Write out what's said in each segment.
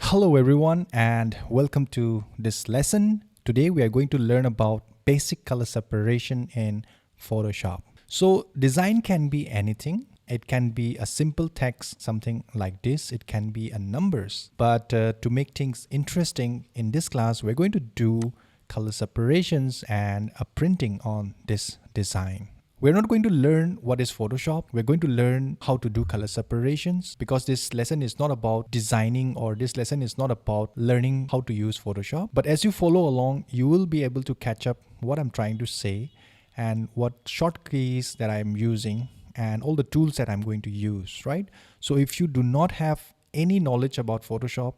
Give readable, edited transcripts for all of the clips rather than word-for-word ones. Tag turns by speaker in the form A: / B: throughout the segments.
A: Hello everyone and welcome to this lesson. Today we are going to learn about basic color separation in Photoshop. So design can be anything. It can be a simple text, something like this. It can be a numbers. But to make things interesting in this class, we're going to do color separations and a printing on this design. We're not going to learn what is Photoshop. We're going to learn how to do color separations because this lesson is not about designing, or this lesson is not about learning how to use Photoshop. But as you follow along, you will be able to catch up what I'm trying to say and what shortkeys that I'm using and all the tools that I'm going to use, right? So if you do not have any knowledge about Photoshop,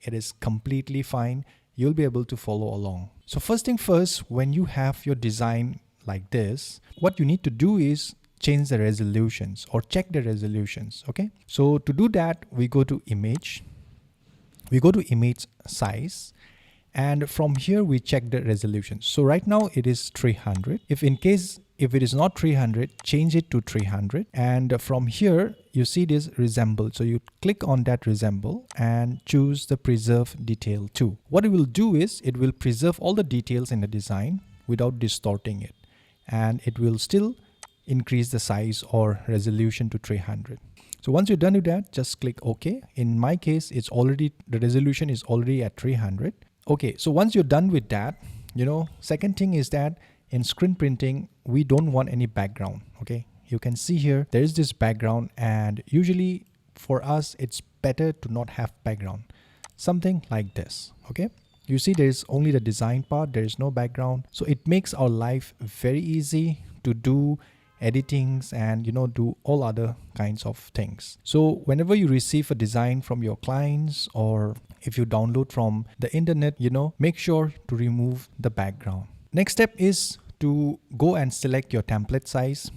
A: it is completely fine. You'll be able to follow along. So first thing first, when you have your design like this, what you need to do is change the resolutions or check the resolutions. Okay, so to do that, we go to image, we go to image size, and from here we check the resolution. So right now it is 300. If it is not 300, change it to 300, and from here you see this resemble. So you click on that resemble and choose the preserve detail to. What it will do is it will preserve all the details in the design without distorting it, and it will still increase the size or resolution to 300. So once you're done with that, just click OK. In my case, the resolution is already at 300. Okay, so once you're done with that, second thing is that in screen printing, we don't want any background. Okay, you can see here, there is this background, and usually for us, it's better to not have background. Something like this, okay? You see there is only the design part, there is no background. So it makes our life very easy to do editings and do all other kinds of things. So whenever you receive a design from your clients, or if you download from the internet, make sure to remove the background. Next step is to go and select your template size.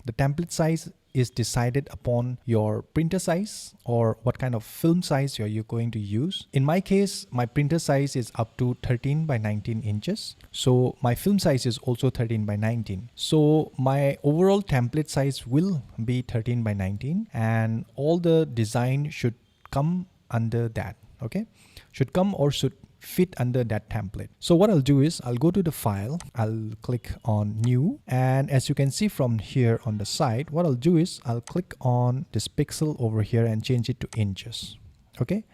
A: The template size is decided upon your printer size or what kind of film size you're going to use. In my case, my printer size is up to 13 by 19 inches. So my film size is also 13 by 19. So my overall template size will be 13 by 19, and all the design should come under that, okay? Should come or should fit under that template. So what I'll do is I'll go to the file, I'll click on new, and as you can see from here on the side, what I'll do is I'll click on this pixel over here and change it to inches. Okay,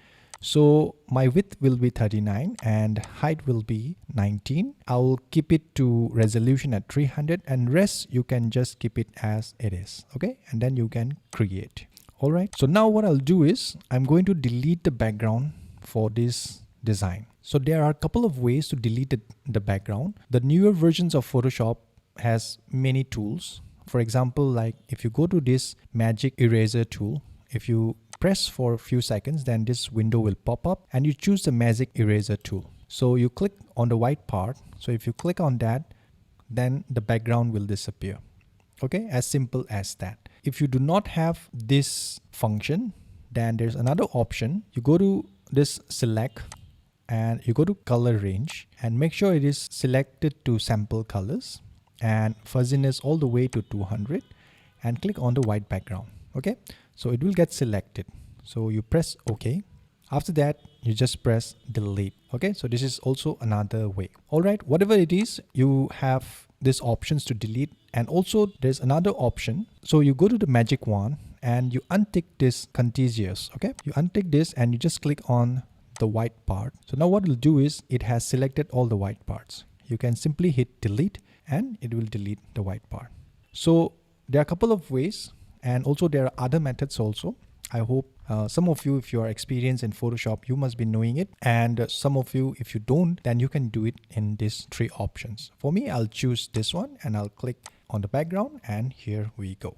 A: so my width will be 39 and height will be 19. I'll keep it to resolution at 300, and rest you can just keep it as it is. Okay, and then you can create. All right, so now what I'll do is I'm going to delete the background for this design. So there are a couple of ways to delete the background. The newer versions of Photoshop has many tools. For example, like if you go to this magic eraser tool, if you press for a few seconds, then this window will pop up and you choose the magic eraser tool. So you click on the white part. So if you click on that, then the background will disappear. Okay, as simple as that. If you do not have this function, then there's another option. You go to this select and you go to color range and make sure it is selected to sample colors and fuzziness all the way to 200, and click on the white background. Okay, so it will get selected. So you press OK. After that, you just press delete. Okay, so this is also another way. All right, whatever it is, you have these options to delete, and also there's another option. So you go to the magic wand and you untick this contiguous. Okay, you untick this and you just click on the white part. So now what it'll do is it has selected all the white parts. You can simply hit delete and it will delete the white part. So there are a couple of ways, and also there are other methods also. I hope some of you, if you are experienced in Photoshop, you must be knowing it, and some of you, if you don't, then you can do it in these three options. For me, I'll choose this one and I'll click on the background, and here we go.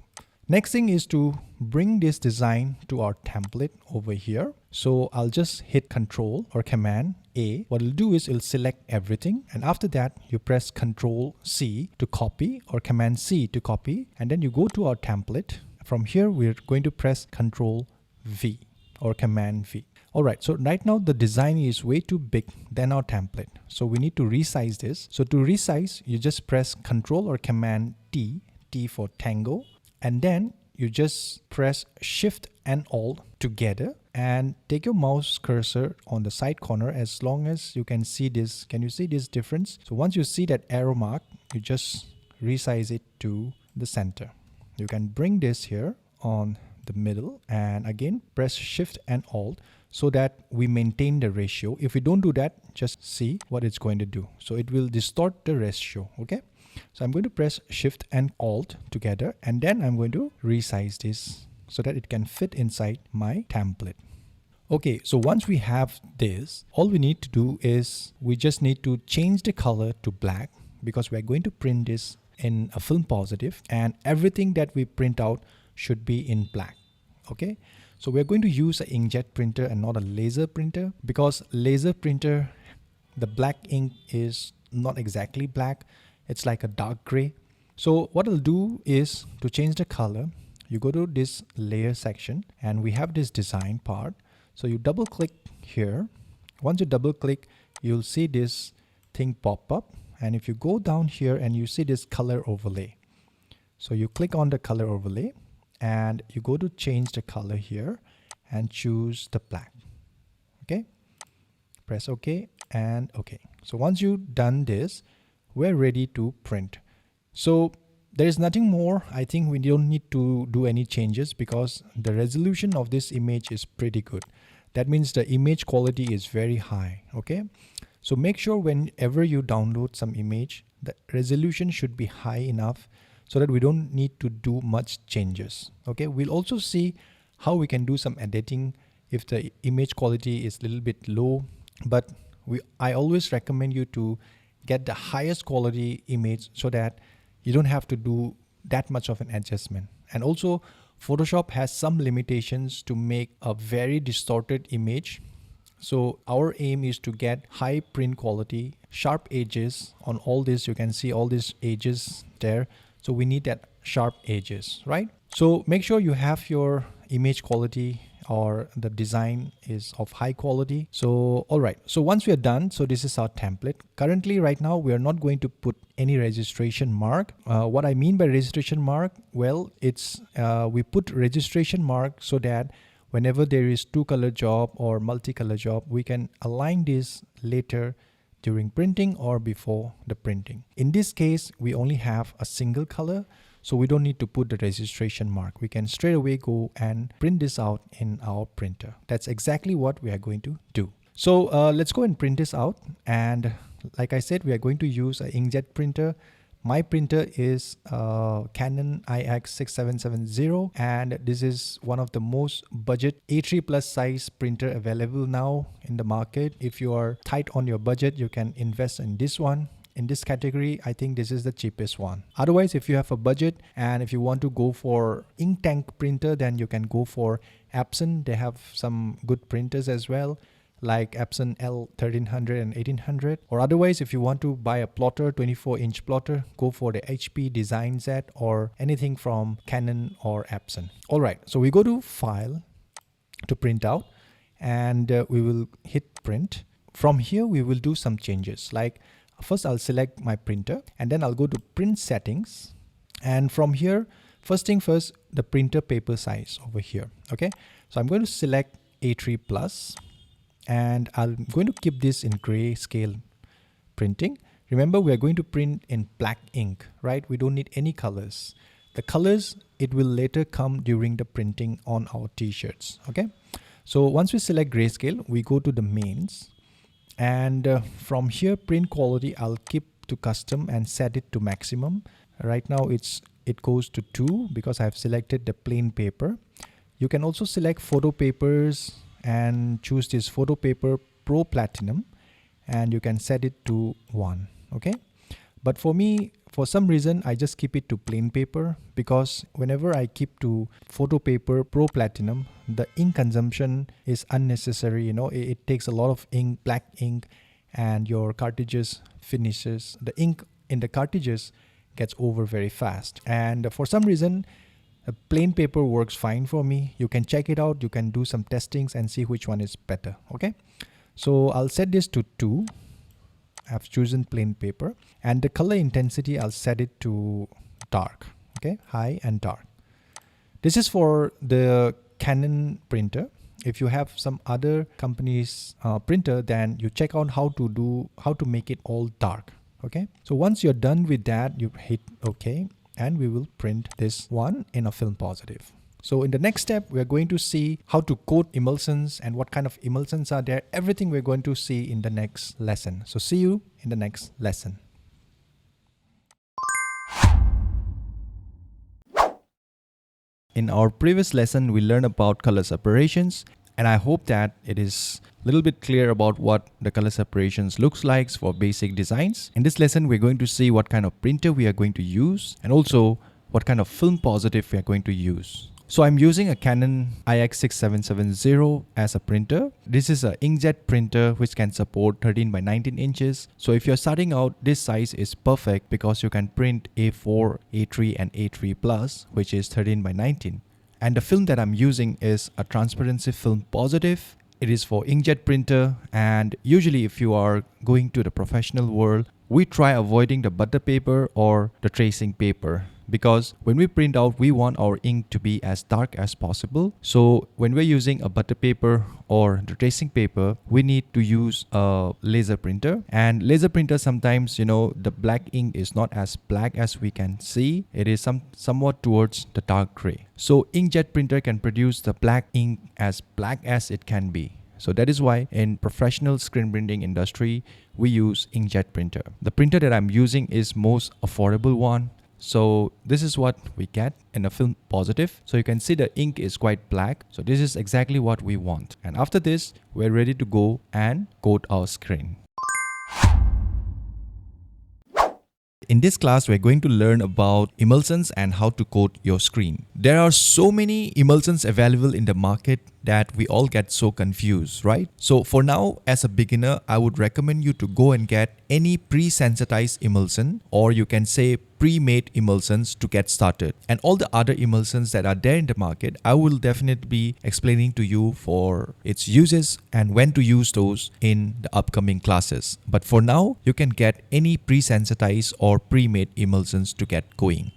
A: Next thing is to bring this design to our template over here. So I'll just hit Control or Command A. What it'll do is it'll select everything, and after that you press Control C to copy or Command C to copy, and then you go to our template. From here we're going to press Control V or Command V. Alright, so right now the design is way too big than our template. So we need to resize this. So to resize, you just press Control or Command T, T for Tango, and then you just press Shift and Alt together and take your mouse cursor on the side corner as long as you can see this. Can you see this difference? So once you see that arrow mark, you just resize it to the center. You can bring this here on the middle and again press Shift and Alt so that we maintain the ratio. If we don't do that, just see what it's going to do. So it will distort the ratio. Okay. So I'm going to press Shift and Alt together and then I'm going to resize this so that it can fit inside my template. Okay, so once we have this, all we need to do is we just need to change the color to black because we're going to print this in a film positive and everything that we print out should be in black. Okay, so we're going to use an inkjet printer and not a laser printer because laser printer, the black ink is not exactly black. It's like a dark gray. So what I'll do is to change the color, you go to this layer section and we have this design part. So you double click here. Once you double click, you'll see this thing pop up. And if you go down here and you see this color overlay. So you click on the color overlay and you go to change the color here and choose the black. Okay. Press OK and OK. So once you've done this, we're ready to print. So there is nothing more. I think we don't need to do any changes because the resolution of this image is pretty good. That means the image quality is very high. Okay. So make sure whenever you download some image, the resolution should be high enough so that we don't need to do much changes. Okay. We'll also see how we can do some editing if the image quality is a little bit low, but I always recommend you to get the highest quality image so that you don't have to do that much of an adjustment. And also Photoshop has some limitations to make a very distorted image. So our aim is to get high print quality, sharp edges on all this. You can see all these edges there. So we need that sharp edges, right? So make sure you have your image quality or the design is of high quality. So all right, so once we are done, so this is our template. Currently right now we are not going to put any registration mark. What I mean by registration mark, well, it's we put registration mark so that whenever there is two color job or multicolor job, we can align this later during printing or before the printing. In this case, we only have a single color, so we don't need to put the registration mark. We can straight away go and print this out in our printer. That's exactly what we are going to do. So let's go and print this out. And like I said, we are going to use an inkjet printer. My printer is Canon IX6770 and this is one of the most budget A3 plus size printer available now in the market. If you are tight on your budget, you can invest in this one. In this category, I think this is the cheapest one. Otherwise, if you have a budget and if you want to go for ink tank printer, then you can go for Epson. They have some good printers as well, like Epson L1300 and 1800. Or otherwise, if you want to buy a plotter, 24-inch plotter, go for the HP Design Z or anything from Canon or Epson. All right, so we go to File to print out and we will hit Print. From here, we will do some changes. Like first, I'll select my printer and then I'll go to Print Settings. And from here, first thing first, the printer paper size over here. Okay, so I'm going to select A3 plus. And I'm going to keep this in grayscale printing. Remember, we are going to print in black ink, right? We don't need any colors. The colors, it will later come during the printing on our t-shirts, okay? So once we select grayscale, we go to the mains. And from here, print quality, I'll keep to custom and set it to maximum. Right now, it goes to 2 because I've selected the plain paper. You can also select photo papers and choose this photo paper Pro Platinum and you can set it to 1. Okay, but for me, for some reason, I just keep it to plain paper because whenever I keep to photo paper Pro Platinum, the ink consumption is unnecessary. You know, it takes a lot of ink, black ink, and your cartridges finishes. The ink in the cartridges gets over very fast. And for some reason, a plain paper works fine for me. You can check it out. You can do some testings and see which one is better. Okay, so I'll set this to 2. I've chosen plain paper and the color intensity, I'll set it to dark. Okay, high and dark. This is for the Canon printer. If you have some other company's printer, then you check out how to make it all dark. Okay, so once you're done with that, you hit OK, and we will print this one in a film positive. So in the next step, we're going to see how to coat emulsions and what kind of emulsions are there. Everything we're going to see in the next lesson. So see you in the next lesson. In our previous lesson, we learned about color separations, and I hope that it is a little bit clear about what the color separations looks like for basic designs. In this lesson, we're going to see what kind of printer we are going to use and also what kind of film positive we are going to use. So I'm using a Canon IX6770 as a printer. This is an inkjet printer which can support 13 by 19 inches. So if you're starting out, this size is perfect because you can print A4, A3 and A3 Plus, which is 13 by 19. And the film that I'm using is a transparency film positive. It is for inkjet printer, and usually if you are going to the professional world, we try avoiding the butter paper or the tracing paper, because when we print out, we want our ink to be as dark as possible. So when we're using a butter paper or the tracing paper, we need to use a laser printer. And laser printer, sometimes, the black ink is not as black as we can see. It is somewhat towards the dark gray. So inkjet printer can produce the black ink as black as it can be. So that is why in professional screen printing industry, we use inkjet printer. The printer that I'm using is most affordable one. So this is what we get in a film positive. So you can see the ink is quite black. So this is exactly what we want. And after this, we're ready to go and coat our screen. In this class, we're going to learn about emulsions and how to coat your screen. There are so many emulsions available in the market that we all get so confused, right? So for now, as a beginner, I would recommend you to go and get any pre-sensitized emulsion, or you can say pre-made emulsions to get started. And all the other emulsions that are there in the market, I will definitely be explaining to you for its uses and when to use those in the upcoming classes. But for now, you can get any pre-sensitized or pre-made emulsions to get going.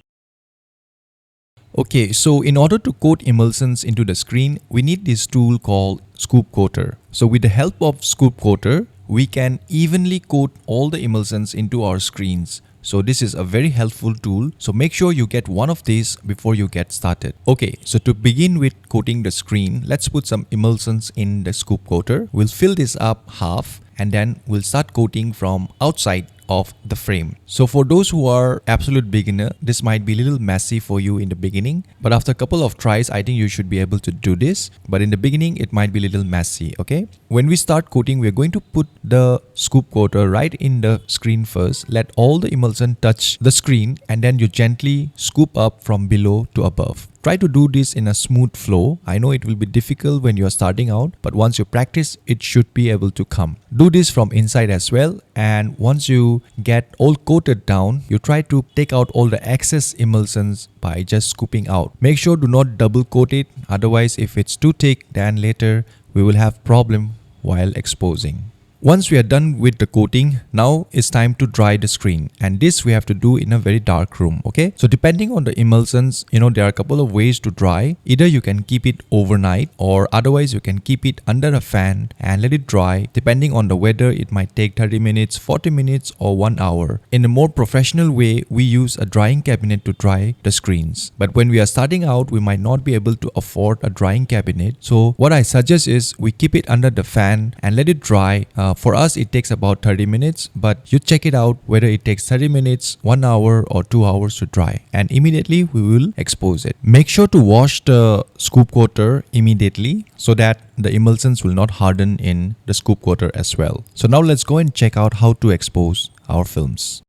A: Okay, so in order to coat emulsions into the screen, we need this tool called Scoop Coater. So with the help of Scoop Coater, we can evenly coat all the emulsions into our screens. So this is a very helpful tool. So make sure you get one of these before you get started. Okay, so to begin with coating the screen, let's put some emulsions in the Scoop Coater. We'll fill this up half, and then we'll start coating from outside of the frame. So for those who are absolute beginner, this might be a little messy for you in the beginning, but after a couple of tries, I think you should be able to do this. But in the beginning, it might be a little messy, okay? When we start coating, we're going to put the Scoop Coater right in the screen first. Let all the emulsion touch the screen, and then you gently scoop up from below to above. Try to do this in a smooth flow. I know it will be difficult when you are starting out, but once you practice, it should be able to come. Do this from inside as well, and once you get all coated down, you try to take out all the excess emulsions by just scooping out. Make sure do not double coat it, otherwise if it's too thick, then later we will have problem while exposing. Once we are done with the coating, now it's time to dry the screen, and this we have to do in a very dark room, okay? So depending on the emulsions, there are a couple of ways to dry. Either you can keep it overnight, or otherwise you can keep it under a fan and let it dry. Depending on the weather, it might take 30 minutes, 40 minutes or 1 hour. In a more professional way, we use a drying cabinet to dry the screens. But when we are starting out, we might not be able to afford a drying cabinet. So what I suggest is we keep it under the fan and let it dry. For us, it takes about 30 minutes, but you check it out whether it takes 30 minutes, 1 hour or 2 hours to dry, and immediately we will expose it. Make sure to wash the Scoop Coater immediately so that the emulsions will not harden in the Scoop Coater as well. So now let's go and check out how to expose our films.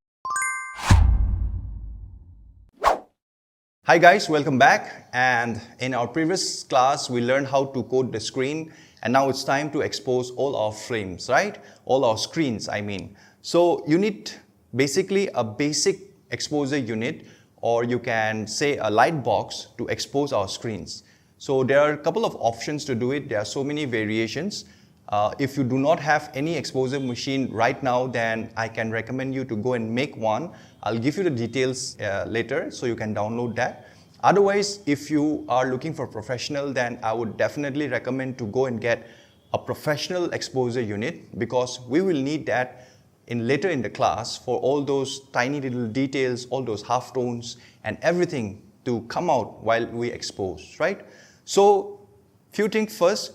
B: Hi guys, welcome back. And in our previous class, we learned how to coat the screen. And now it's time to expose all our frames, right? All our screens, I mean. So you need basically a basic exposure unit, or you can say a light box to expose our screens. So there are a couple of options to do it. There are so many variations. If you do not have any exposure machine right now, then I can recommend you to go and make one. I'll give you the details later so you can download that. Otherwise, if you are looking for professional, then I would definitely recommend to go and get a professional exposure unit, because we will need that later in the class for all those tiny little details, all those half tones and everything to come out while we expose, right? So few things first,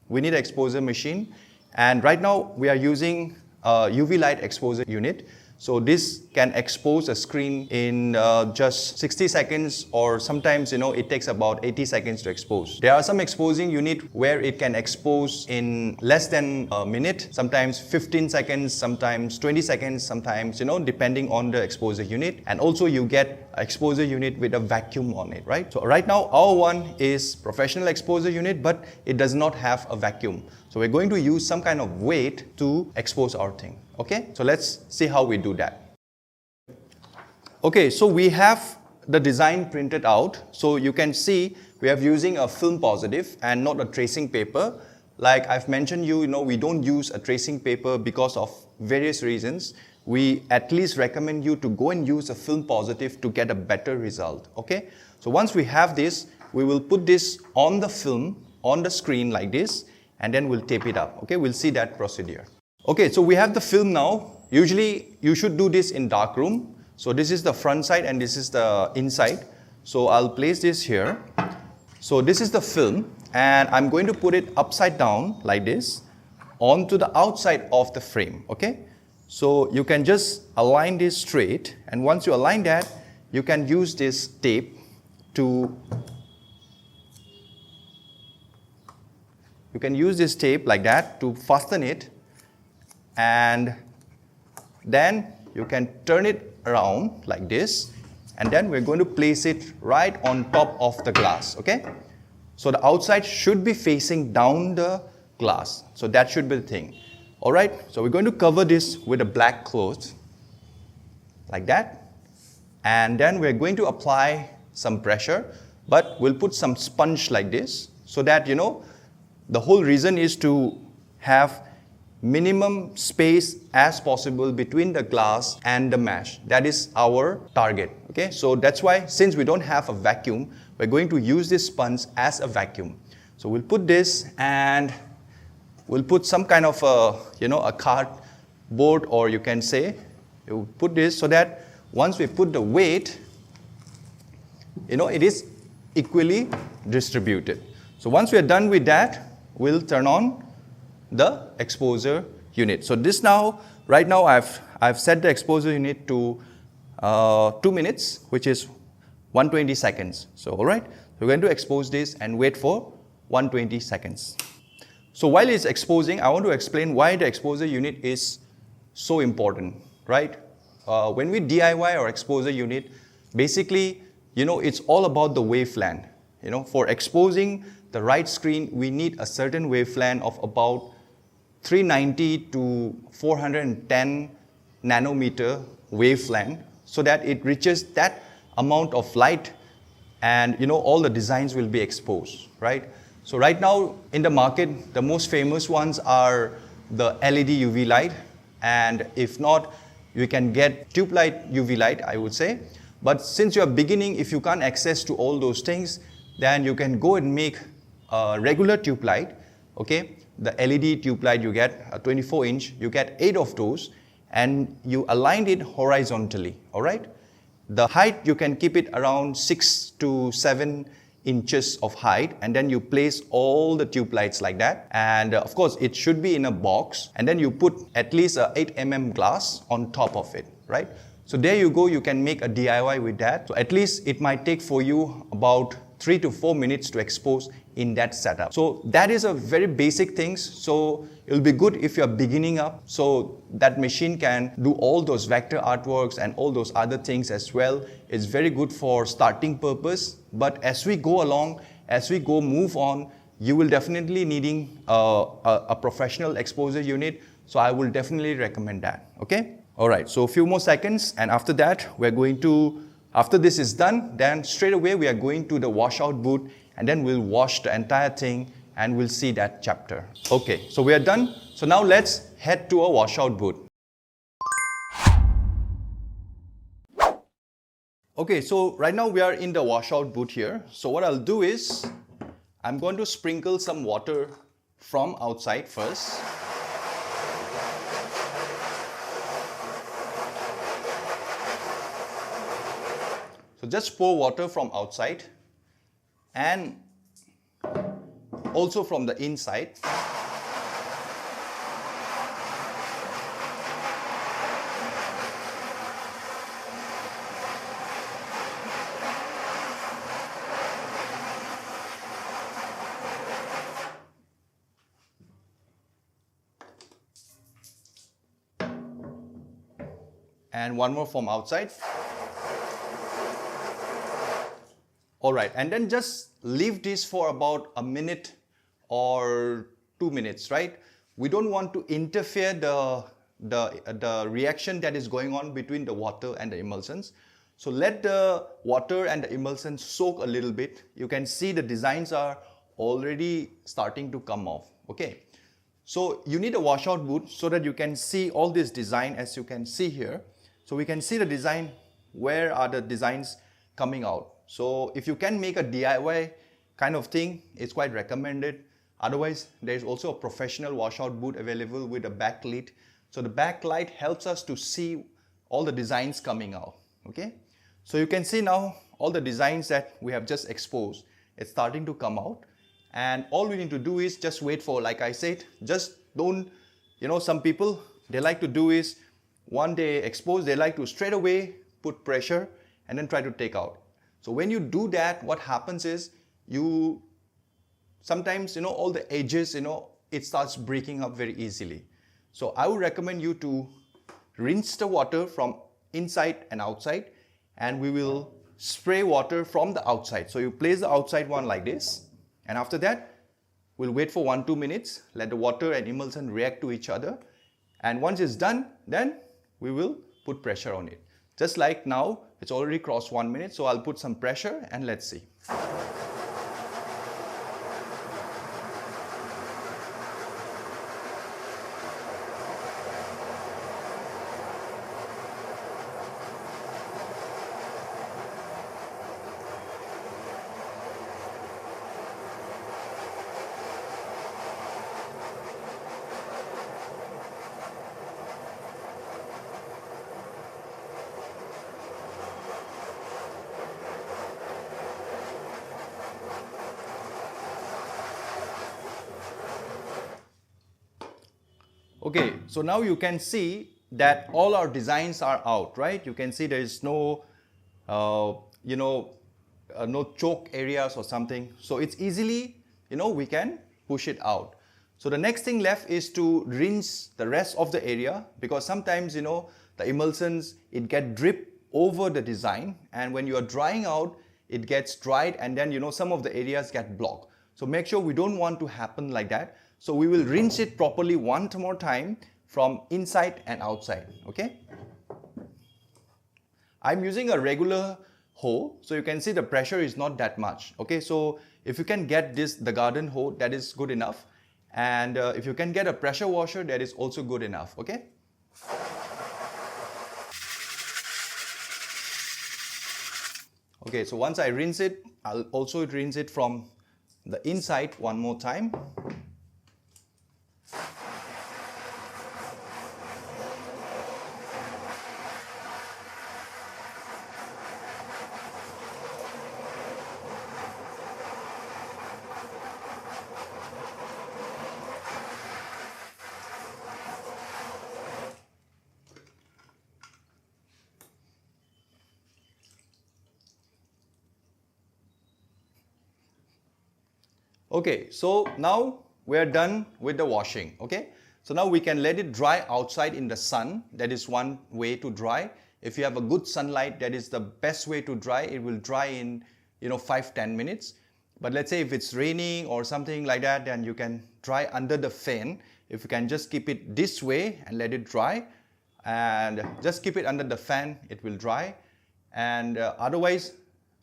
B: we need an exposure machine, and right now we are using a UV light exposure unit. So this can expose a screen in just 60 seconds, or sometimes it takes about 80 seconds to expose. There are some exposing unit where it can expose in less than a minute, sometimes 15 seconds, sometimes 20 seconds, sometimes depending on the exposure unit. And also you get an exposure unit with a vacuum on it, right? So right now our one is professional exposure unit, but it does not have a vacuum. So we're going to use some kind of weight to expose our thing. Okay, so let's see how we do that. Okay, so we have the design printed out. So you can see we are using a film positive and not a tracing paper. Like I've mentioned we don't use a tracing paper because of various reasons. We at least recommend you to go and use a film positive to get a better result. Okay, so once we have this, we will put this on the film, on the screen like this, and then we'll tape it up. Okay, we'll see that procedure. Okay, so we have the film now. Usually you should do this in dark room. So this is the front side and this is the inside. So I'll place this here. So this is the film, and I'm going to put it upside down like this onto the outside of the frame. Okay, so you can just align this straight, and once you align that, you can use this tape to like that to fasten it, and then you can turn it around like this, and then we're going to place it right on top of the glass. Okay, so the outside should be facing down the glass, so that should be the thing. All right, so we're going to cover this with a black cloth like that, and then we're going to apply some pressure, but we'll put some sponge like this, so that the whole reason is to have minimum space as possible between the glass and the mesh. That is our target. Okay, so that's why, since we don't have a vacuum, we're going to use this sponge as a vacuum. So we'll put this, and we'll put some kind of a cardboard, or you can say you put this so that once we put the weight, it is equally distributed. So once we are done with that, we'll turn on the exposure unit. So this right now I've set the exposure unit to 2 minutes, which is 120 seconds. So all right, we're going to expose this and wait for 120 seconds. So while it's exposing, I want to explain why the exposure unit is so important, right? When we DIY our exposure unit, basically, it's all about the wavelength. For exposing the right screen, we need a certain wavelength of about 390 to 410 nanometer wavelength, so that it reaches that amount of light, and all the designs will be exposed, right? So right now in the market, the most famous ones are the LED UV light, and if not, you can get tube light UV light, I would say. But since you are beginning, if you can't access to all those things, then you can go and make a regular tube light. Okay, the LED tube light, you get a 24-inch, you get 8 of those, and you align it horizontally. All right, the height, you can keep it around 6 to 7 inches of height, and then you place all the tube lights like that, and of course it should be in a box, and then you put at least a 8 mm glass on top of it, right? So there you go, you can make a DIY with that. So at least it might take for you about 3 to 4 minutes to expose in that setup. So that is a very basic things. So it'll be good if you're beginning up, so that machine can do all those vector artworks and all those other things as well. It's very good for starting purpose. But as we go along, as we go move on, you will definitely needing a professional exposure unit. So I will definitely recommend that. Okay. All right. So a few more seconds, and after that, we're going to, after this is done, then straight away we are going to the washout booth, and then we'll wash the entire thing and we'll see that chapter. Okay, so we are done. So now let's head to a washout booth. Okay, so right now we are in the washout boot here. So what I'll do is, I'm going to sprinkle some water from outside first. So just pour water from outside and also from the inside. And one more from outside. All right, and then just leave this for about a minute or 2 minutes, right? We don't want to interfere the reaction that is going on between the water and the emulsions. So let the water and the emulsion soak a little bit. You can see the designs are already starting to come off, okay? So you need a washout boot so that you can see all this design as you can see here. So we can see the design, where are the designs coming out. So if you can make a DIY kind of thing, it's quite recommended. Otherwise, there's also a professional washout boot available with a backlight. So the backlight helps us to see all the designs coming out, okay? So you can see now all the designs that we have just exposed. It's starting to come out. And all we need to do is just wait for, like I said, just don't, some people, they like to do is, one day expose, they like to straight away put pressure and then try to take out. So when you do that, what happens is you sometimes, all the edges, it starts breaking up very easily. So I would recommend you to rinse the water from inside and outside, and we will spray water from the outside. So you place the outside one like this, and after that, we'll wait for 1-2 minutes, let the water and emulsion react to each other. And once it's done, then we will put pressure on it. Just like now, it's already crossed 1 minute, so I'll put some pressure and let's see. Okay, so now you can see that all our designs are out, right? You can see there is no, no choke areas or something. So it's easily, we can push it out. So the next thing left is to rinse the rest of the area, because sometimes, the emulsions, it get drip over the design, and when you are drying out, it gets dried, and then, some of the areas get blocked. So make sure we don't want to happen like that. So we will rinse it properly one more time from inside and outside, okay? I'm using a regular hoe, so you can see the pressure is not that much, okay? So if you can get the garden hoe, that is good enough. And if you can get a pressure washer, that is also good enough, okay? Okay, so once I rinse it, I'll also rinse it from the inside one more time. Okay, so now we're done with the washing, okay? So now we can let it dry outside in the sun. That is one way to dry. If you have a good sunlight, that is the best way to dry. It will dry in, 5-10 minutes. But let's say if it's raining or something like that, then you can dry under the fan. If you can just keep it this way and let it dry, and just keep it under the fan, it will dry. And otherwise,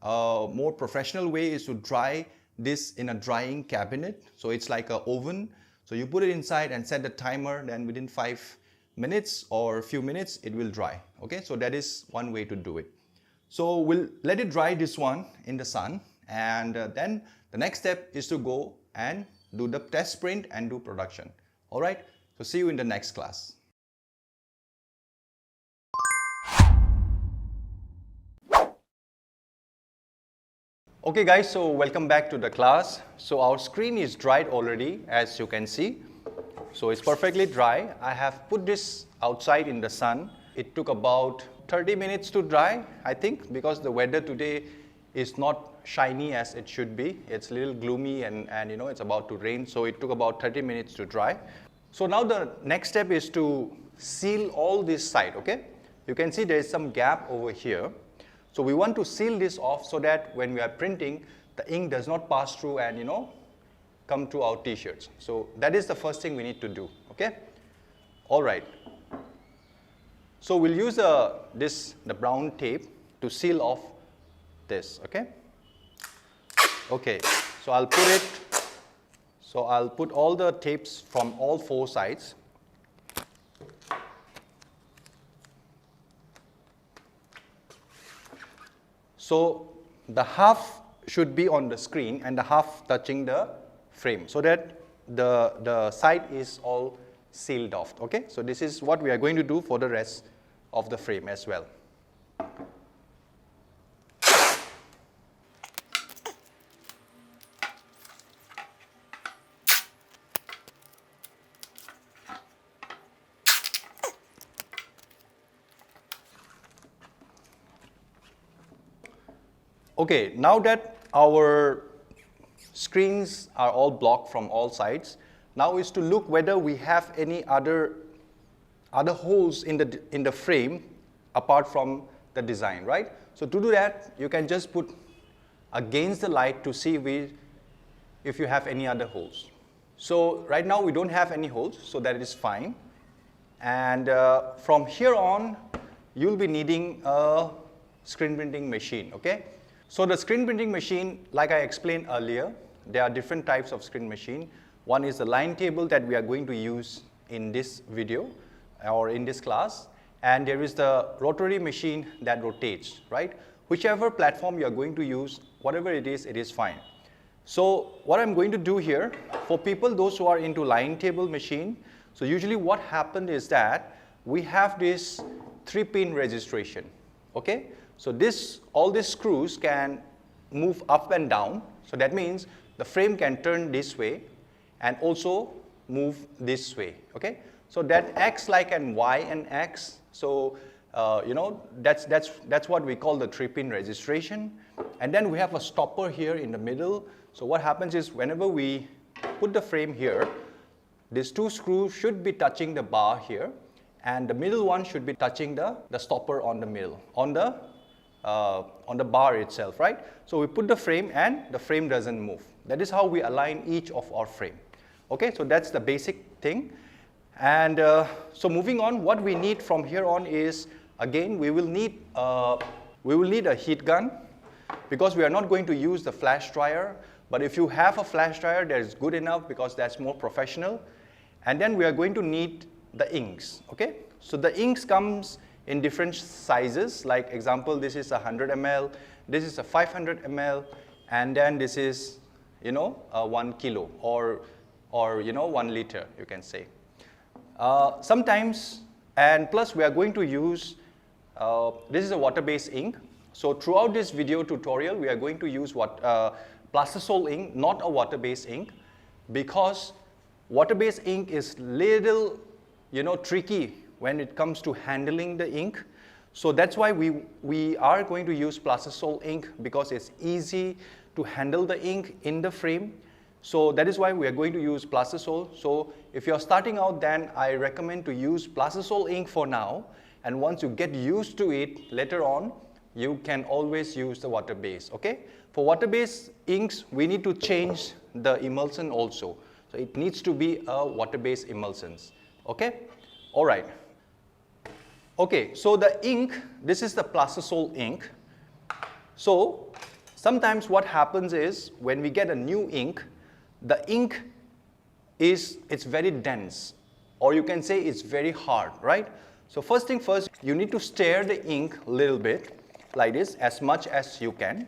B: a more professional way is to dry this in a drying cabinet. So it's like an oven. So you put it inside and set the timer, then within 5 minutes or a few minutes, it will dry. Okay, so that is one way to do it. So we'll let it dry this one in the sun, and then the next step is to go and do the test print and do production. All right, so see you in the next class. Okay guys, so welcome back to the class. So our screen is dried already, as you can see. So it's perfectly dry. I have put this outside in the sun. It took about 30 minutes to dry, I think, because the weather today is not shiny as it should be. It's a little gloomy and you know, it's about to rain. So it took about 30 minutes to dry. So now the next step is to seal all this side, okay? You can see there is some gap over here. So we want to seal this off so that when we are printing, the ink does not pass through and, you know, come to our t-shirts. So that is the first thing we need to do, okay? All right. So we'll use the brown tape to seal off this, okay? Okay, so I'll put all the tapes from all four sides. So the half should be on the screen and the half touching the frame so that the side is all sealed off, okay? So this is what we are going to do for the rest of the frame as well. Okay, now that our screens are all blocked from all sides, now is to look whether we have any other holes in the frame apart from the design, right? So to do that, you can just put against the light to see if you have any other holes. So right now we don't have any holes, so that is fine. And from here on, you'll be needing a screen printing machine, okay? So the screen printing machine, like I explained earlier, there are different types of screen machine. One is the line table that we are going to use in this video or in this class. And there is the rotary machine that rotates, right? Whichever platform you are going to use, whatever it is fine. So what I'm going to do here, for people, those who are into line table machine, so usually what happened is that we have this 3-pin registration, okay? So all these screws can move up and down. So that means the frame can turn this way and also move this way, okay? So that acts like an Y and X. So you know, that's what we call the 3-pin registration. And then we have a stopper here in the middle. So what happens is whenever we put the frame here, these two screws should be touching the bar here, and the middle one should be touching the stopper on the middle, on the bar itself, right? So we put the frame and the frame doesn't move. That is how we align each of our frame. Okay, so that's the basic thing. And so moving on, what we need from here on is, again, we will need a heat gun, because we are not going to use the flash dryer. But if you have a flash dryer, that is good enough because that's more professional. And then we are going to need the inks, okay? So the inks comes in different sizes. Like example, this is 100 ml, this is a 500 ml, and then this is, you know, 1 kilo or you know, 1 liter, you can say. Sometimes, and plus we are going to use, this is a water-based ink. So throughout this video tutorial, we are going to use plastisol ink, not a water-based ink, because water-based ink is little, you know, tricky when it comes to handling the ink. So that's why we are going to use plastisol ink, because it's easy to handle the ink in the frame. So that is why we are going to use plastisol. So if you're starting out, then I recommend to use plastisol ink for now. And once you get used to it, later on, you can always use the water-based, okay? For water-based inks, we need to change the emulsion also. So it needs to be a water-based emulsions, okay? All right. Okay, so the ink, this is the plastisol ink. So sometimes what happens is when we get a new ink, the ink it's very dense, or you can say it's very hard, right? So first thing first, you need to stir the ink a little bit, like this as much as you can.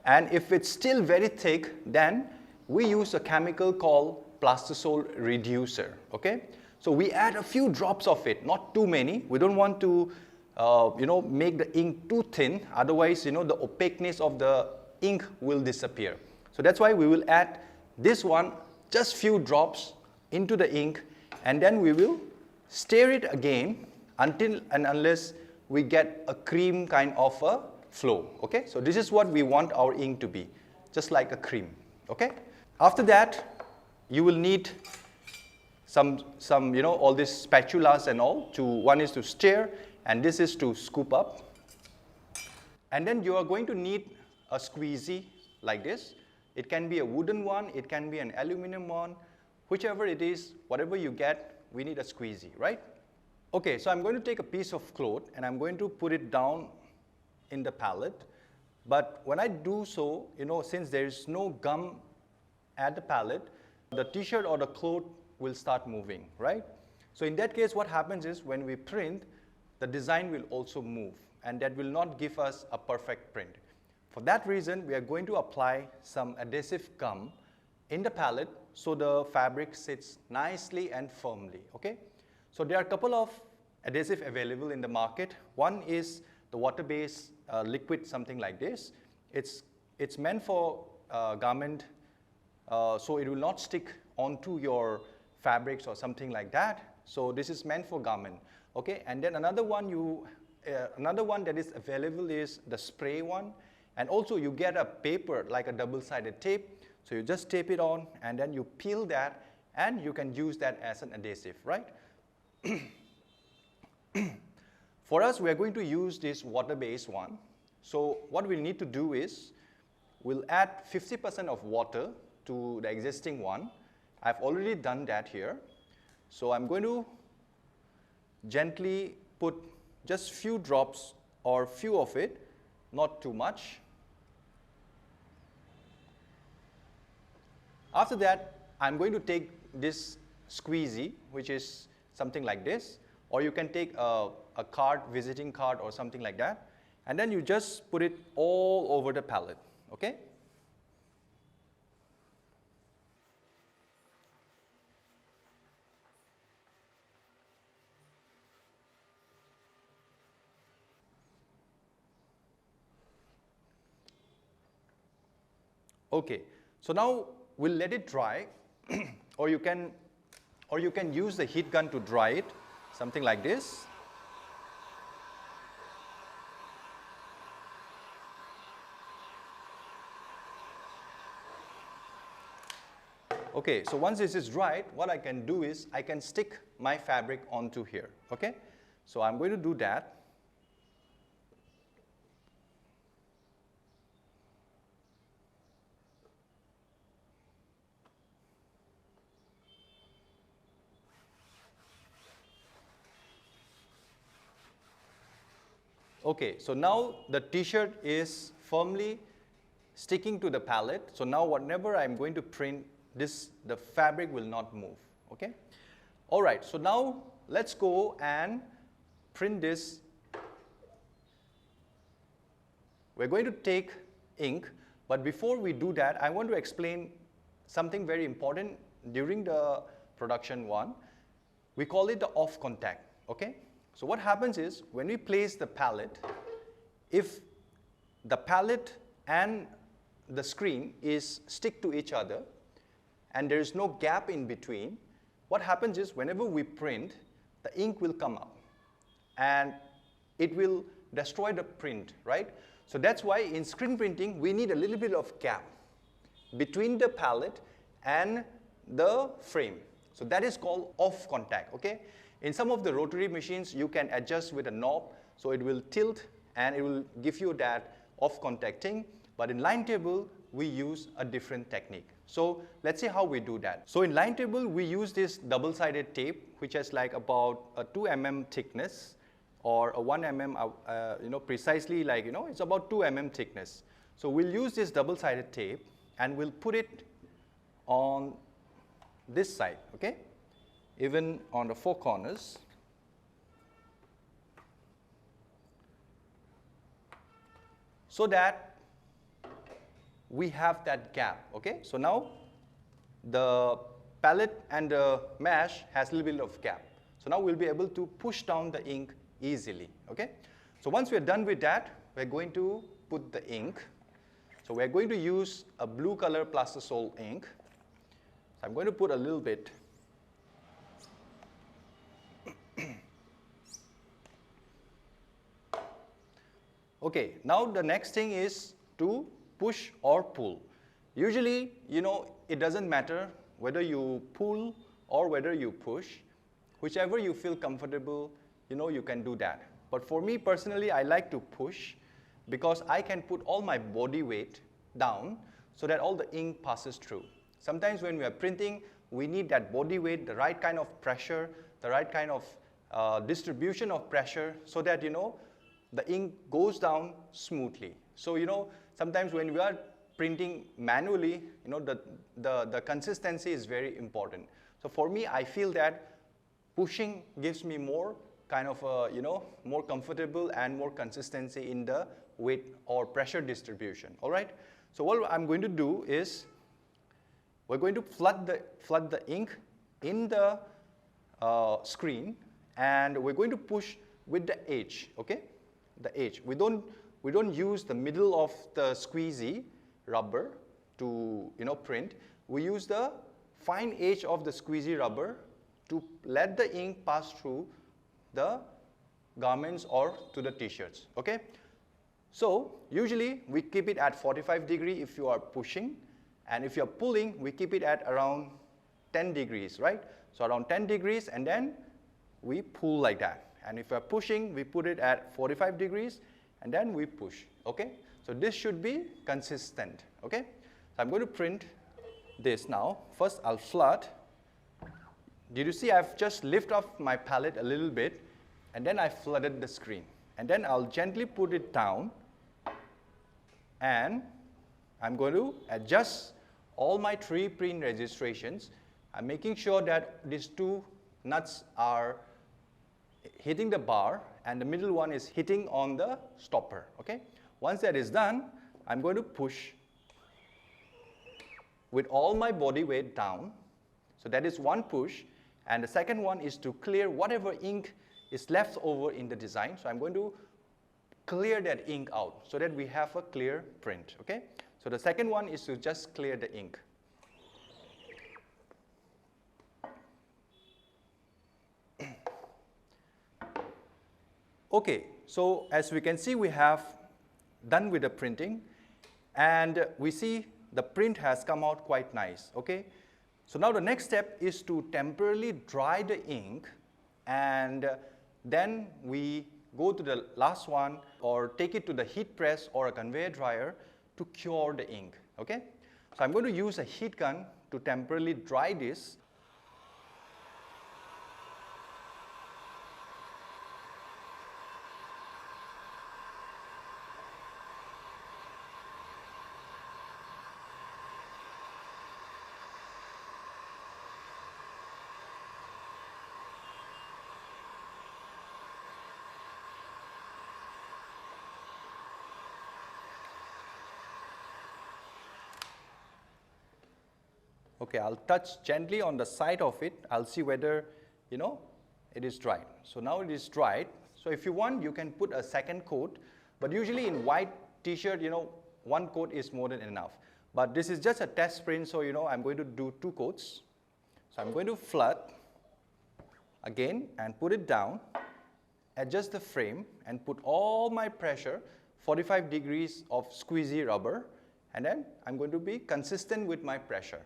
B: And if it's still very thick, then we use a chemical called plastisol reducer, okay? So we add a few drops of it, not too many. We don't want to, make the ink too thin. Otherwise, the opaqueness of the ink will disappear. So that's why we will add this one, just few drops into the ink, and then we will stir it again until and unless we get a cream kind of a flow, okay? So this is what we want our ink to be, just like a cream, okay? After that, you will need some all these spatulas and all. One is to stir, and this is to scoop up. And then you are going to need a squeezy like this. It can be a wooden one, it can be an aluminum one, whichever it is, whatever you get, we need a squeezy, right? Okay, so I'm going to take a piece of cloth and I'm going to put it down in the palette. But when I do so, since there is no gum at the palette, the t-shirt or the cloth will start moving, right? So in that case, what happens is when we print, the design will also move, and that will not give us a perfect print. For that reason, we are going to apply some adhesive gum in the palette so the fabric sits nicely and firmly, okay? So there are a couple of adhesive available in the market. One is the water-based liquid, something like this. It's meant for garment, so it will not stick onto your fabrics or something like that. So this is meant for garment, okay? And then another one that is available is the spray one. And also you get a paper, like a double-sided tape. So you just tape it on, and then you peel that, and you can use that as an adhesive, right? For us, we are going to use this water-based one. So what we need to do is, we'll add 50% of water to the existing one. I've already done that here. So I'm going to gently put just few drops or few of it, not too much. After that, I'm going to take this squeezy, which is something like this, or you can take a card, visiting card or something like that, and then you just put it all over the palette, okay? Okay, so now we'll let it dry, or you can use the heat gun to dry it, something like this. Okay, so once this is dried, what I can do is I can stick my fabric onto here, okay? So I'm going to do that. Okay, so now the t-shirt is firmly sticking to the palette. So now whenever I'm going to print this, the fabric will not move, okay? All right, so now let's go and print this. We're going to take ink, but before we do that, I want to explain something very important during the production one. We call it the off contact, okay? So what happens is, when we place the palette, if the palette and the screen is stick to each other, and there is no gap in between, what happens is, whenever we print, the ink will come up, and it will destroy the print, right? So that's why in screen printing, we need a little bit of gap between the palette and the frame. So that is called off contact, okay? In some of the rotary machines, you can adjust with a knob, so it will tilt and it will give you that off contact thing. But in line table, we use a different technique. So let's see how we do that. So in line table, we use this double-sided tape, which has like about a 2 mm thickness, or a 1 mm, precisely like, it's about 2 mm thickness. So we'll use this double-sided tape and we'll put it on this side, okay? Even on the 4 corners. so that we have that gap, okay? So now the palette and the mesh has a little bit of gap. So now we'll be able to push down the ink easily, okay? So once we're done with that, we're going to put the ink. So we're going to use a blue color Plastisol ink. So I'm going to put a little bit. Okay, now the next thing is to push or pull. Usually, it doesn't matter whether you pull or whether you push. Whichever you feel comfortable, you can do that. But for me personally, I like to push because I can put all my body weight down so that all the ink passes through. Sometimes when we are printing, we need that body weight, the right kind of pressure, the right kind of distribution of pressure so that, the ink goes down smoothly. So, sometimes when we are printing manually, the consistency is very important. So for me, I feel that pushing gives me more kind of, more comfortable and more consistency in the weight or pressure distribution, all right? So what I'm going to do is, we're going to flood the ink in the screen, and we're going to push with the edge, okay? The edge. We don't use the middle of the squeezy rubber to print. We use the fine edge of the squeezy rubber to let the ink pass through the garments or to the t-shirts, okay? So usually we keep it at 45 degrees if you are pushing, and if you're pulling, we keep it at around 10 degrees, right? So around 10 degrees, and then we pull like that. And if we're pushing, we put it at 45 degrees, and then we push, okay? So this should be consistent, okay? So I'm going to print this now. First, I'll flood. Did you see I've just lifted off my palette a little bit, and then I flooded the screen. And then I'll gently put it down, and I'm going to adjust all my 3 print registrations. I'm making sure that these 2 nuts are hitting the bar and the middle one is hitting on the stopper, okay? Once that is done, I'm going to push with all my body weight down. So that is one push, and the second one is to clear whatever ink is left over in the design. So I'm going to clear that ink out so that we have a clear print, okay? So the second one is to just clear the ink. Okay, so as we can see, we have done with the printing, and we see the print has come out quite nice, okay? So now the next step is to temporarily dry the ink, and then we go to the last one or take it to the heat press or a conveyor dryer to cure the ink, okay? So I'm going to use a heat gun to temporarily dry this. Okay, I'll touch gently on the side of it. I'll see whether, it is dried. So now it is dried. So if you want, you can put a second coat. But usually in white t-shirt, one coat is more than enough. But this is just a test print, so, I'm going to do 2 coats. So I'm going to flood again and put it down, adjust the frame and put all my pressure, 45 degrees of squeezy rubber, and then I'm going to be consistent with my pressure.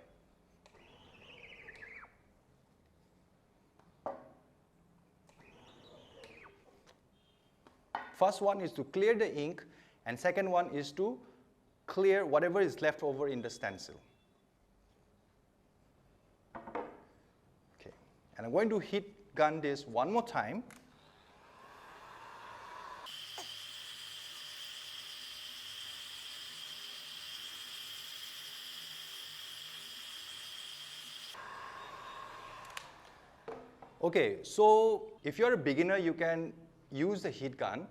B: First one is to clear the ink, and second one is to clear whatever is left over in the stencil. Okay, and I'm going to heat gun this one more time. Okay, so if you're a beginner, you can use the heat gun.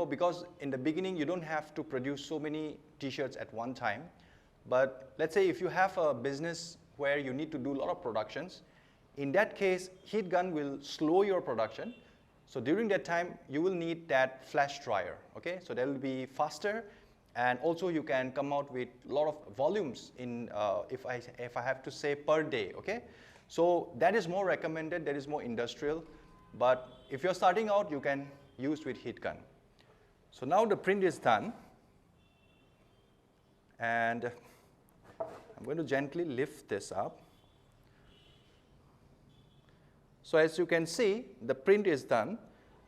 B: because in the beginning you don't have to produce so many t-shirts at one time. But let's say if you have a business where you need to do a lot of productions, in that case, heat gun will slow your production. So during that time, you will need that flash dryer, okay? So that will be faster, and also you can come out with a lot of volumes in, if I have to say, per day, okay? So that is more recommended, that is more industrial, but if you're starting out, you can use with heat gun. So now the print is done, and I'm going to gently lift this up. So as you can see, the print is done.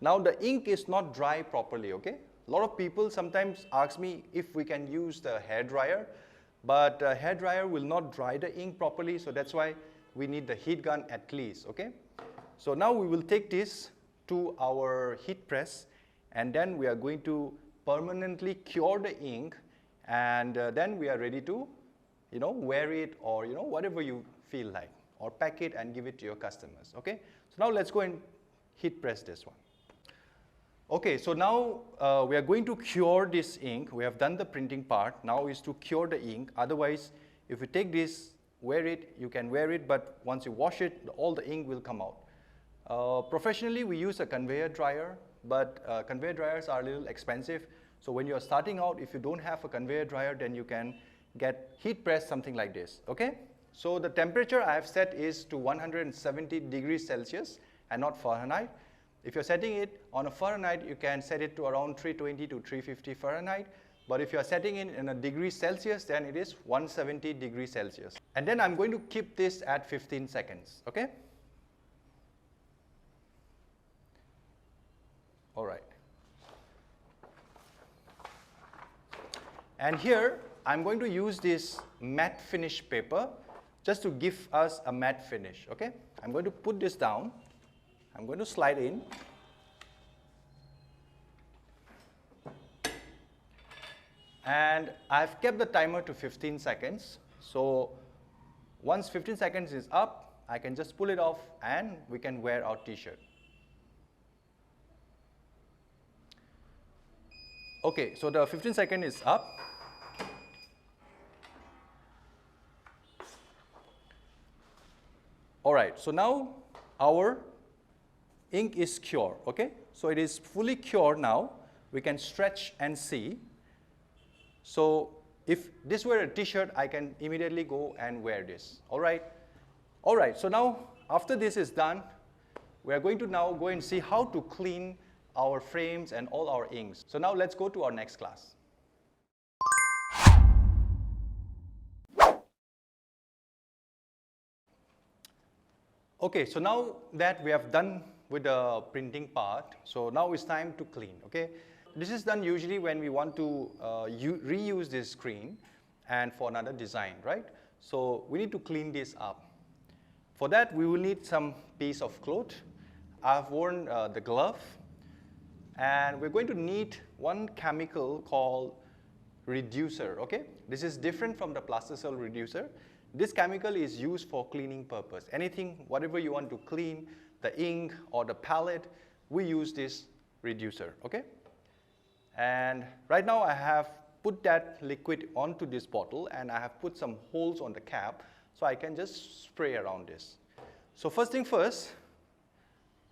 B: Now the ink is not dry properly, okay? A lot of people sometimes ask me if we can use the hair dryer, but hair dryer will not dry the ink properly, so that's why we need the heat gun at least, okay? So now we will take this to our heat press, and then we are going to permanently cure the ink, and then we are ready to, wear it, or whatever you feel like, or pack it and give it to your customers, okay? So now let's go and heat press this one. Okay, so now we are going to cure this ink. We have done the printing part. Now is to cure the ink. Otherwise, if you take this, wear it, you can wear it, but once you wash it, all the ink will come out. Professionally, we use a conveyor dryer, but conveyor dryers are a little expensive. So when you're starting out, if you don't have a conveyor dryer, then you can get heat press something like this, okay? So the temperature I have set is to 170 degrees Celsius and not Fahrenheit. If you're setting it on a Fahrenheit, you can set it to around 320 to 350 Fahrenheit. But if you're setting it in a degree Celsius, then it is 170 degrees Celsius. And then I'm going to keep this at 15 seconds, okay? All right. And here, I'm going to use this matte finish paper just to give us a matte finish, okay? I'm going to put this down. I'm going to slide in. And I've kept the timer to 15 seconds. So once 15 seconds is up, I can just pull it off and we can wear our t-shirt. Okay, so the 15 second is up. All right, so now our ink is cured, okay? So it is fully cured now. We can stretch and see. So if this were a t-shirt, I can immediately go and wear this, all right? All right, so now after this is done, we are going to now go and see how to clean our frames and all our inks. So now let's go to our next class. Okay, so now that we have done with the printing part, so now it's time to clean, okay? This is done usually when we want to reuse this screen and for another design, right? So we need to clean this up. For that, we will need some piece of cloth. I've worn the glove, and we're going to need one chemical called reducer, okay? This is different from the plasticell reducer. This chemical is used for cleaning purpose. Anything, whatever you want to clean, the ink or the palette, we use this reducer, okay? And right now I have put that liquid onto this bottle, and I have put some holes on the cap so I can just spray around this. So first thing first,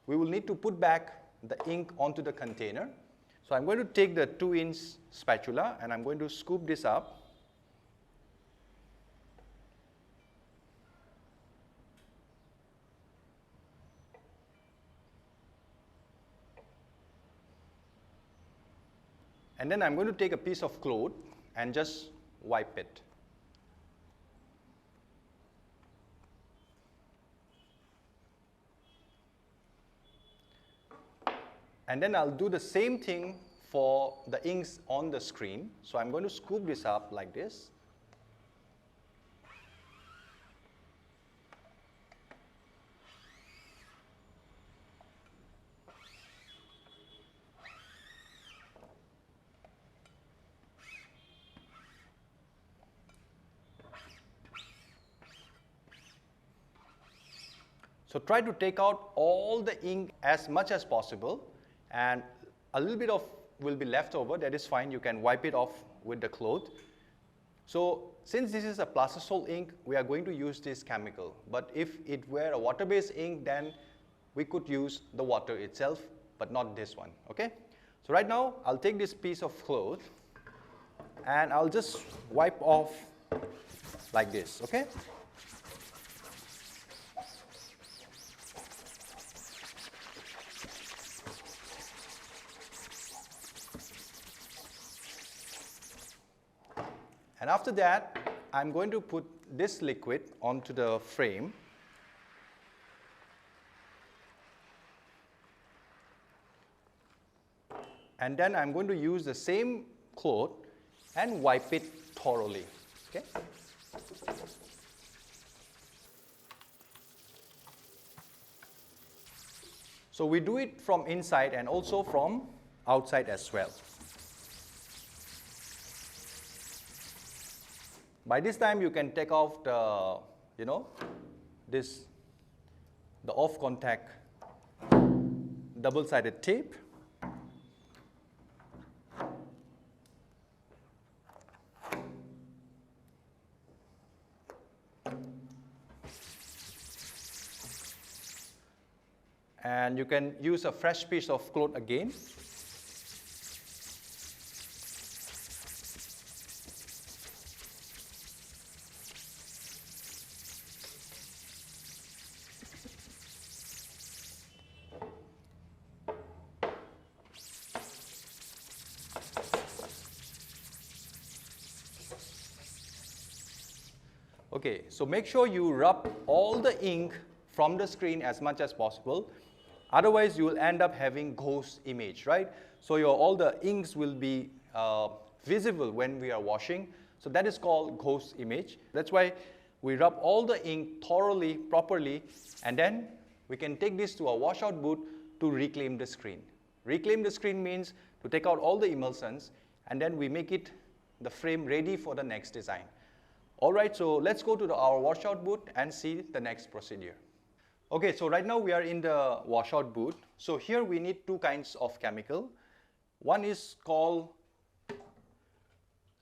B: we will need to put back the ink onto the container. So I'm going to take the 2-inch spatula and I'm going to scoop this up. And then I'm going to take a piece of cloth and just wipe it. And then I'll do the same thing for the inks on the screen. So I'm going to scoop this up like this. So try to take out all the ink as much as possible, and a little bit of will be left over, that is fine. You can wipe it off with the cloth. So since this is a plastisol ink, we are going to use this chemical. But if it were a water-based ink, then we could use the water itself, but not this one, okay? So right now, I'll take this piece of cloth and I'll just wipe off like this, okay? And after that, I'm going to put this liquid onto the frame. And then I'm going to use the same cloth and wipe it thoroughly, okay? So we do it from inside and also from outside as well. By this time, you can take off the, the off contact double-sided tape. And you can use a fresh piece of cloth again. Okay, so make sure you rub all the ink from the screen as much as possible. Otherwise, you will end up having ghost image, right? So all the inks will be visible when we are washing. So that is called ghost image. That's why we rub all the ink thoroughly, properly, and then we can take this to a washout booth to reclaim the screen. Reclaim the screen means to take out all the emulsions, and then we make it the frame ready for the next design. Alright, so let's go to our washout booth and see the next procedure. Okay, so right now we are in the washout booth. So here we need two kinds of chemical. One is called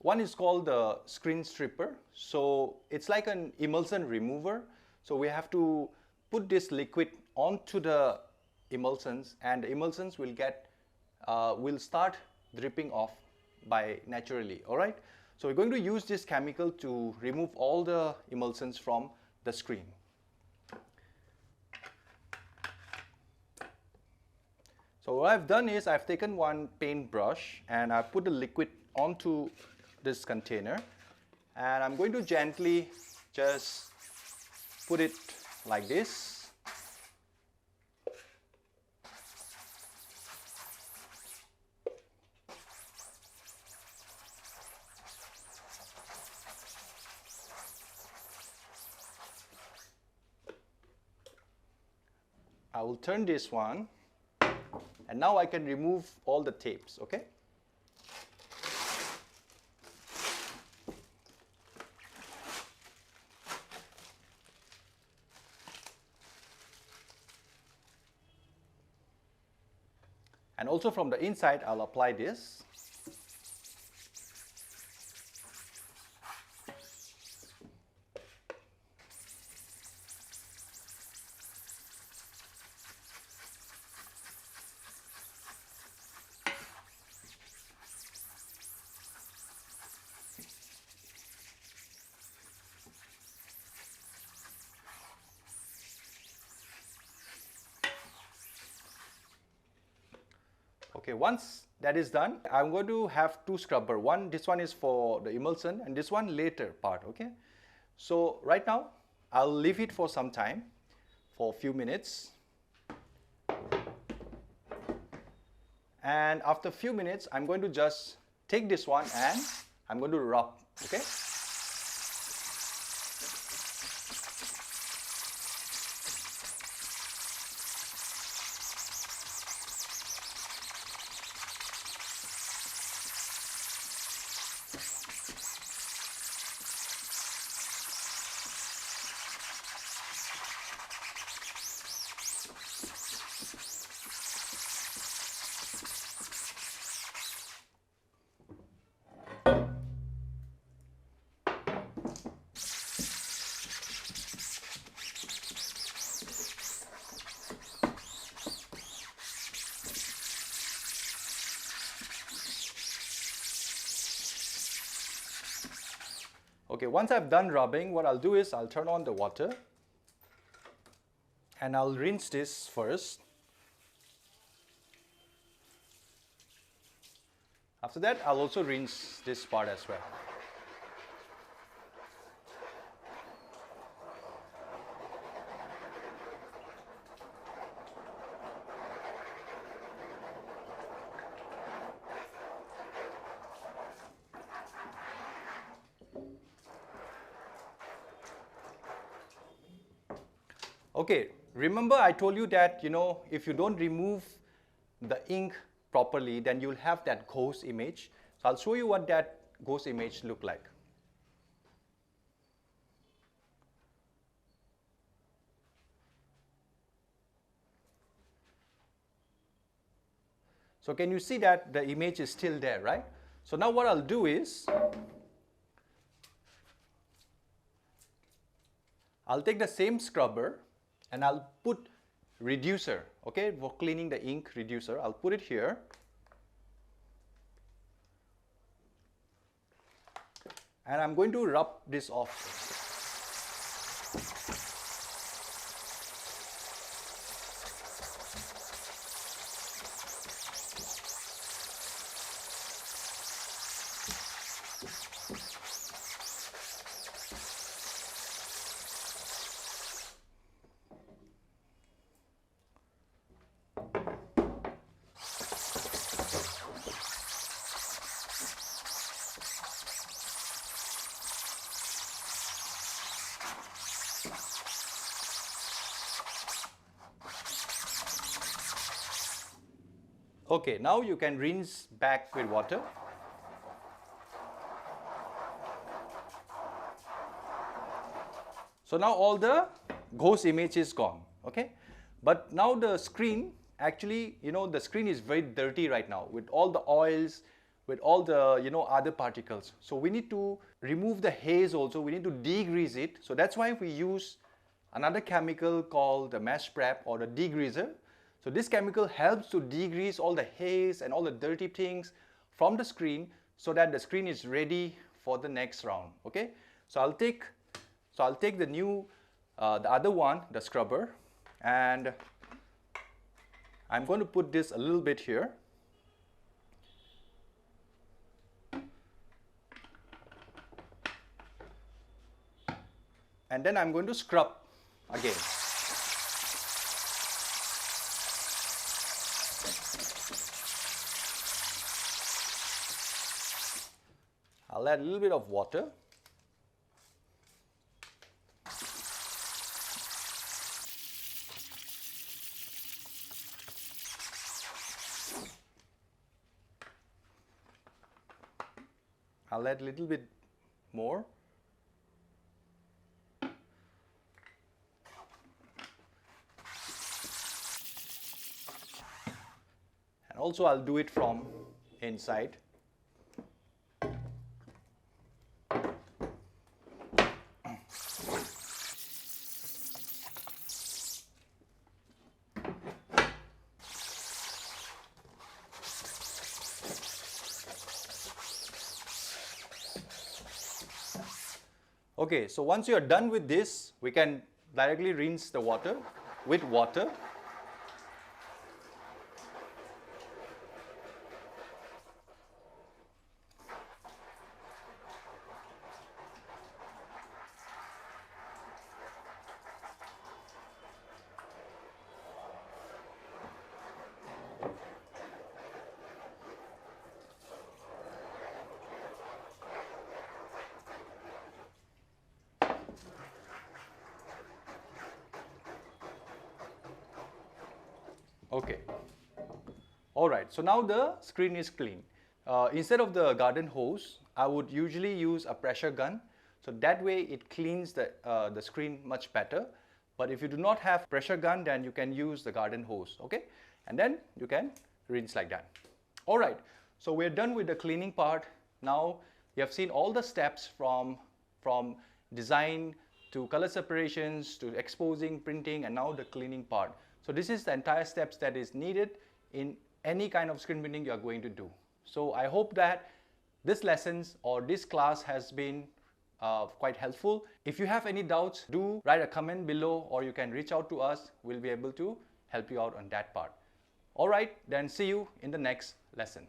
B: the screen stripper. So it's like an emulsion remover. So we have to put this liquid onto the emulsions, and the emulsions will start dripping off naturally. All right. So we're going to use this chemical to remove all the emulsions from the screen. So what I've done is I've taken one paintbrush and I've put the liquid onto this container, and I'm going to gently just put it like this. I will turn this one, and now I can remove all the tapes, okay? And also from the inside, I'll apply this. Okay, once that is done, I'm going to have two scrubber. This one is for the emulsion and this one later part, okay? So right now, I'll leave it for some time, for a few minutes. And after a few minutes, I'm going to just take this one and I'm going to rub, okay? Okay, once I've done rubbing, what I'll do is I'll turn on the water and I'll rinse this first. After that, I'll also rinse this part as well. Okay, remember I told you that, if you don't remove the ink properly, then you'll have that ghost image. So I'll show you what that ghost image look like. So can you see that the image is still there, right? So now what I'll do is, I'll take the same scrubber and I'll put reducer, okay, for cleaning the ink reducer. I'll put it here. And I'm going to rub this off. Okay, now you can rinse back with water. So now all the ghost image is gone, okay? But now the screen, actually, the screen is very dirty right now with all the oils, with all the, other particles. So we need to remove the haze also, we need to degrease it. So that's why we use another chemical called the mesh prep or the degreaser. So this chemical helps to degrease all the haze and all the dirty things from the screen so that the screen is ready for the next round, okay? So I'll take the new, the other one, the scrubber, and I'm going to put this a little bit here. And then I'm going to scrub again. I'll add a little bit of water. I'll add a little bit more. And also I'll do it from inside. Okay, so once you are done with this, we can directly rinse the water with water. Okay. All right, so now the screen is clean. Instead of the garden hose, I would usually use a pressure gun. So that way it cleans the screen much better. But if you do not have pressure gun, then you can use the garden hose, okay? And then you can rinse like that. All right, so we're done with the cleaning part. Now you have seen all the steps from design to color separations to exposing, printing, and now the cleaning part. So this is the entire steps that is needed in any kind of screen printing you are going to do. So I hope that this lessons or this class has been quite helpful. If you have any doubts, do write a comment below, or you can reach out to us. We'll be able to help you out on that part. Alright, then see you in the next lesson.